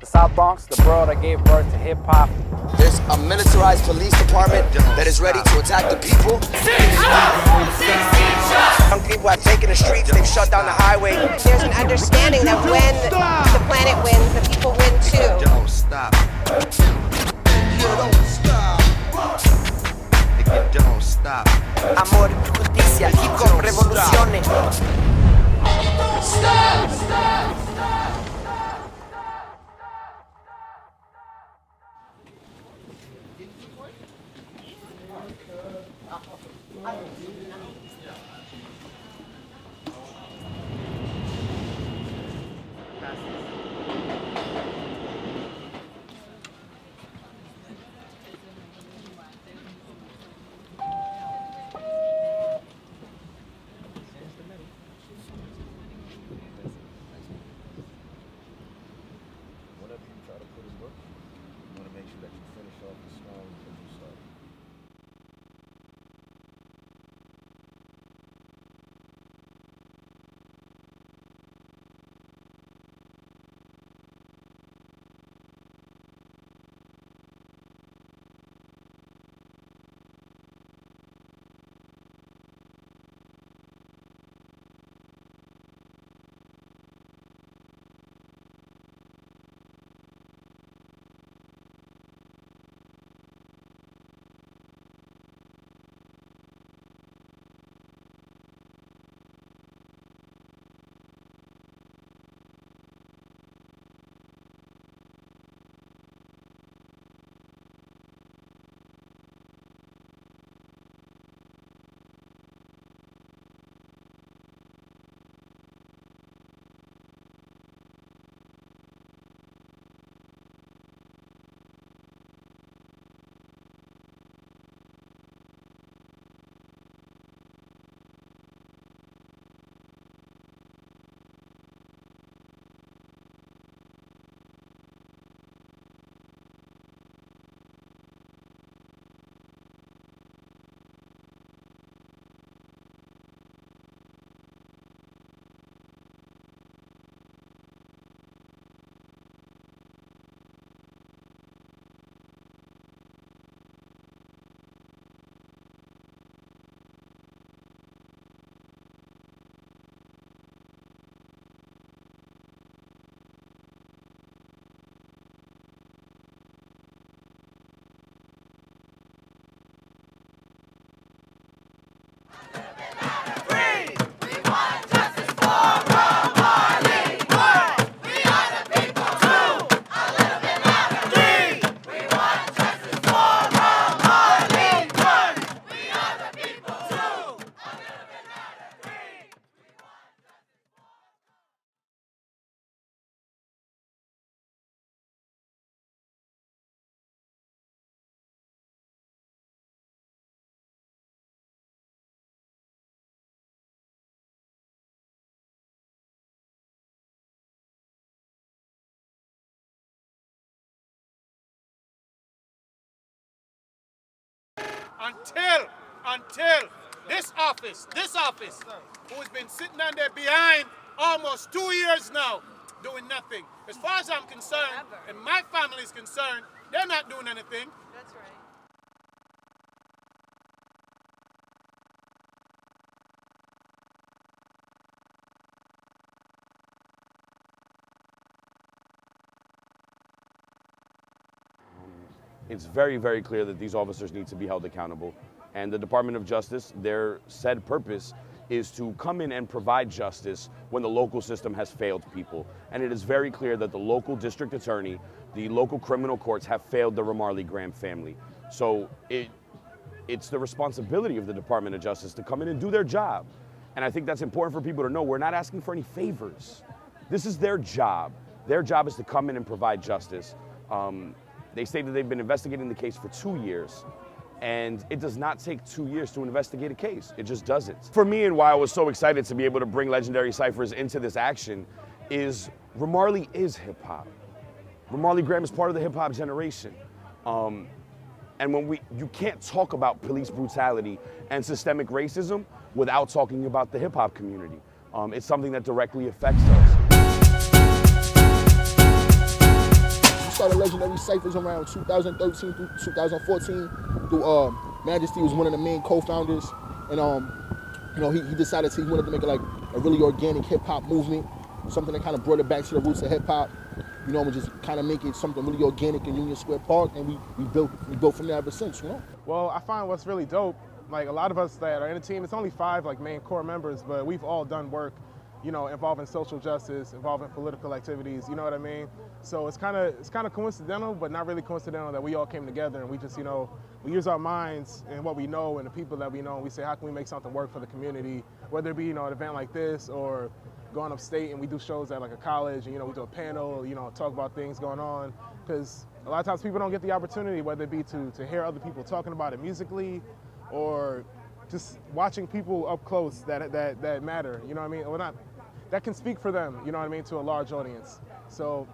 The South Bronx, the borough that gave birth to hip hop. There's a militarized police department that is ready to attack the people. Young people have taken the streets, they've shut down the highway. There's an understanding that when the planet wins, the people win too. Don't stop. You don't stop. You don't stop. Amor, justicia, hip hop, revoluciones. Stop. Stop. Until this office, who has been sitting on there behind almost 2 years now, doing nothing. As far as I'm concerned, and my family is concerned, they're not doing anything. That's right. It's very, very clear that these officers need to be held accountable. And the Department of Justice, their said purpose is to come in and provide justice when the local system has failed people. And it is very clear that the local district attorney, the local criminal courts have failed the Ramarley Graham family. So it's the responsibility of the Department of Justice to come in and do their job. And I think that's important for people to know. We're not asking for any favors. This is their job. Their job is to come in and provide justice. They say that they've been investigating the case for 2 years, and it does not take 2 years to investigate a case. It just doesn't. For me, and why I was so excited to be able to bring legendary Cyphers into this action, is Ramarley is hip hop. Ramarley Graham is part of the hip hop generation. And when you can't talk about police brutality and systemic racism without talking about the hip hop community. It's something that directly affects us. started legendary Cyphers around 2013 through 2014. Through Majesty was one of the main co-founders, and you know, he decided he wanted to make it like a really organic hip hop movement, something that kind of brought it back to the roots of hip hop. You know, and just kind of make it something really organic in Union Square Park, and we built from there ever since. You know. Well, I find what's really dope, like a lot of us that are in the team, it's only 5 like main core members, but we've all done work, you know, involving social justice, involving political activities, you know what I mean? So it's kind of coincidental, but not really coincidental that we all came together and we just, you know, we use our minds and what we know and the people that we know, and we say, how can we make something work for the community, whether it be, you know, an event like this or going upstate and we do shows at like a college and, you know, we do a panel, you know, talk about things going on, because a lot of times people don't get the opportunity, whether it be to hear other people talking about it musically or just watching people up close that matter, you know what I mean? Or not, that can speak for them, you know what I mean, to a large audience. So,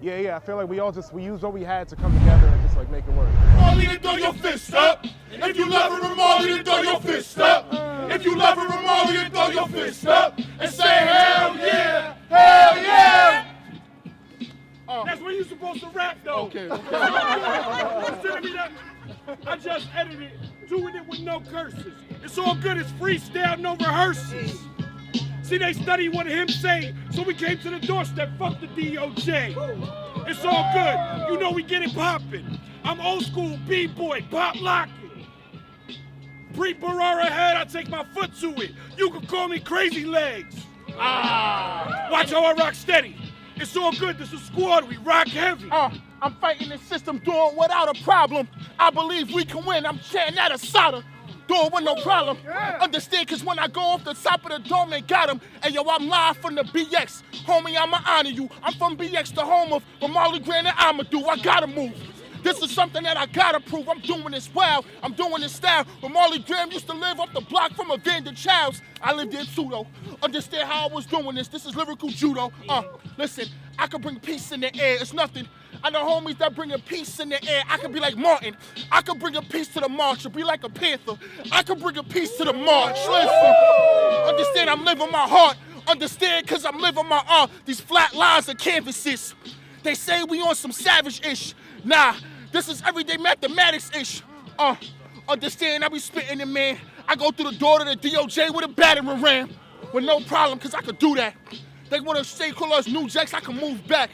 yeah, I feel like we used what we had to come together and just like make it work. Ramarley, then throw your fist up. If you love it, Ramarley, then throw your fist up. If you love it, Ramarley, then throw your fist up and say hell yeah, hell yeah. That's when you're supposed to rap, though. Okay. Consider me that. I just edited, doing it with no curses. It's all good, it's freestyle, no rehearsals. See, they study what him say, so we came to the doorstep, fuck the DOJ. It's all good, you know we get it poppin'. I'm old school B-boy, pop locking. Pre-Barara head, I take my foot to it. You can call me crazy legs. Watch how I rock steady. It's all good, this is squad, we rock heavy. I'm fighting the system, doing without a problem. I believe we can win, I'm chanting at a solder. Doing with no problem. Understand, cause when I go off the top of the dome, they got him. And yo, I'm live from the BX. Homie, I'ma honor you. I'm from BX, the home of Ramarley Graham and Amadou. I gotta move. This is something that I gotta prove. I'm doing this well, I'm doing this style. Ramarley Graham used to live up the block from Evander Childs. I lived there too though. Understand how I was doing this. This is lyrical judo. Listen, I can bring peace in the air. It's nothing. I know homies that bring a peace in the air. I could be like Martin. I could bring a peace to the march or be like a panther. I could bring a peace to the march. Listen, understand I'm living my heart. Understand cause I'm living my art. These flat lines are canvases. They say we on some savage-ish. Nah, this is everyday mathematics-ish. Understand I be spitting it, man. I go through the door to the DOJ with a battering ram. With no problem, cause I could do that. They wanna say call us new jacks, I can move back.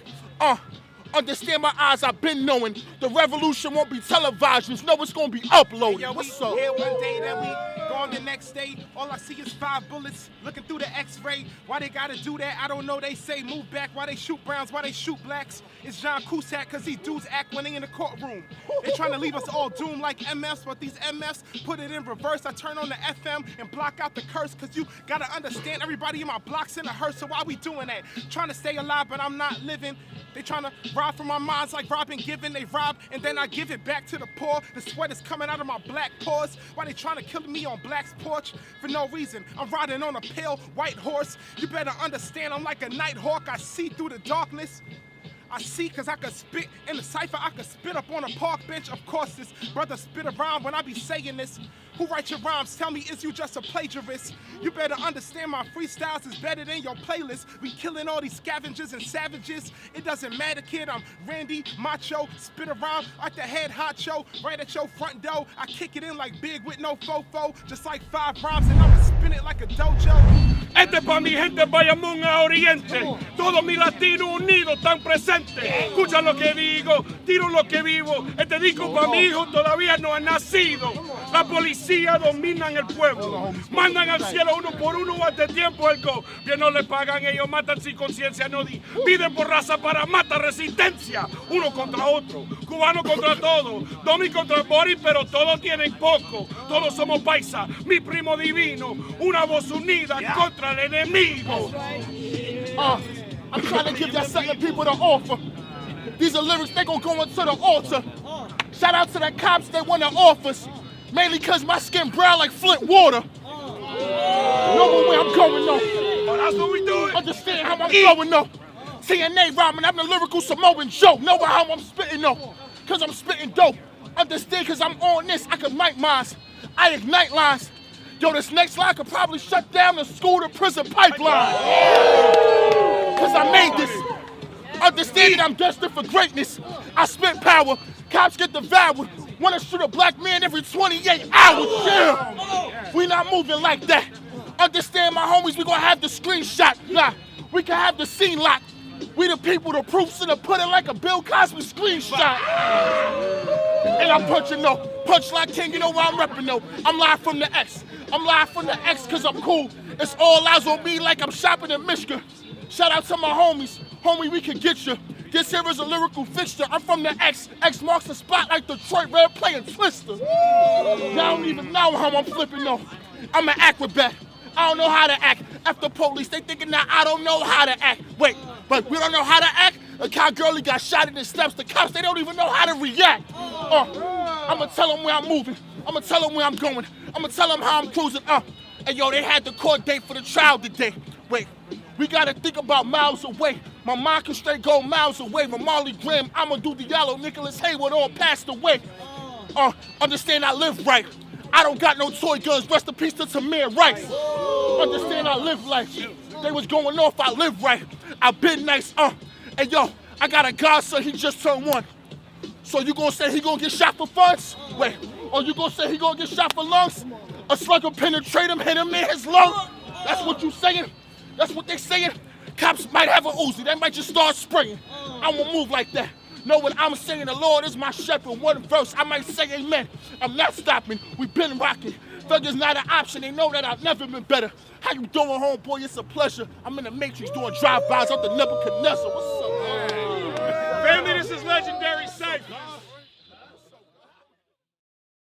Understand my eyes, I've been knowing. The revolution won't be televised, just know it's gonna be uploaded. Yo, what's we up? here one day, then we gone the next day. All I see is 5 bullets looking through the X-ray. Why they gotta do that? I don't know. They say move back. Why they shoot browns? Why they shoot blacks? It's John Cusack, cause these dudes act when they in the courtroom. They trying to leave us all doomed like MFs, but these MFs put it in reverse. I turn on the FM and block out the curse, cause you gotta understand everybody in my block's in a hearse, so why we doing that? Trying to stay alive, but I'm not living. They trying to rob from my minds like robbing, giving. They rob, and then I give it back to the poor. The sweat is coming out of my black paws. Why they trying to kill me on Black's porch? For no reason. I'm riding on a pale white horse. You better understand I'm like a night hawk. I see through the darkness. I see cause I could spit in the cypher, I could spit up on a park bench. Of course this brother spit a rhyme when I be saying this. Who write your rhymes? Tell me, is you just a plagiarist? You better understand my freestyles is better than your playlist. We killing all these scavengers and savages. It doesn't matter, kid, I'm Randy, macho, spit a rhyme like the head honcho, right at your front door. I kick it in like big with no fofo, just like 5 rhymes and I'ma spin it like a dojo. Este pa' mi gente Bayamón a Oriente, todos mis latinos unidos tan presentes. Escucha lo que digo, tiro lo que vivo. Este disco pa' mi hijo todavía no ha nacido. La policía dominan el pueblo, mandan al cielo uno por uno antes tiempo el gobierno le pagan, ellos matan sin conciencia, no piden por raza para matar resistencia. Uno contra otro, cubano contra todos, Domi contra Boris, pero todos tienen poco. Todos somos paisa, mi primo divino, una voz unida contra el enemigo. I'm trying to give that something people to offer. These are lyrics, they gon' go into the altar. Shout out to the cops, they want the offers. Mainly cause my skin brown like Flint water. Know where I'm going though. Oh, that's what we doing. Understand how I'm going though. TNA rhyming, I'm the lyrical Samoan Joe. Know how I'm spitting though. Cause I'm spitting dope. Understand cause I'm on this, I can mic minds. I ignite lines. Yo, this next line could probably shut down the school to prison pipeline. Cause I made this. Understand that I'm destined for greatness. I spit power, cops get devoured. Wanna shoot a black man every 28 hours, yeah. We not moving like that. Understand, my homies, we gonna have the screenshot. Nah, we can have the scene locked. We the people, the proofs in the pudding like a Bill Cosby screenshot. And I'm punching no, punchline king, you know where I'm repping no. I'm live from the X. I'm live from the X cause I'm cool. It's all eyes on me like I'm shopping in Michigan. Shout out to my homies, homie, we can get you. This here is a lyrical fixture. I'm from the X. X marks the spot like Detroit Red playing Twister. Y'all don't even know how I'm flipping no. I'm an acrobat. I don't know how to act. After police, they thinking that I don't know how to act. Wait, but we don't know how to act? A cowgirlie got shot in the steps. The cops, they don't even know how to react. I'ma tell them where I'm moving. I'ma tell them where I'm going. I'ma tell them how I'm cruising. And yo, they had the court date for the trial today. Wait, we gotta think about miles away. My mind can straight go miles away. Ramarley Graham, I'ma do the yellow. Nicholas Hayward all passed away. Understand I live right. I don't got no toy guns. Rest in peace to Tamir Rice. Understand I live life. They was going off, I live right. I been nice, And yo, I got a godson, he just turned 1. So you gonna say he gonna get shot for funds? Wait, or you gonna say he gonna get shot for lungs? A slug will penetrate him, hit him in his lung? That's what you saying? That's what they saying? Cops might have an Uzi, they might just start spraying. I won't move like that. Know what I'm saying? The Lord is my shepherd. One verse, I might say amen. I'm not stopping. We've been rocking. Thugger's not an option. They know that I've never been better. How you doing, homeboy? It's a pleasure. I'm in the Matrix doing drive-bys out the Nebuchadnezzar. What's up? Family, this is legendary Cyphers.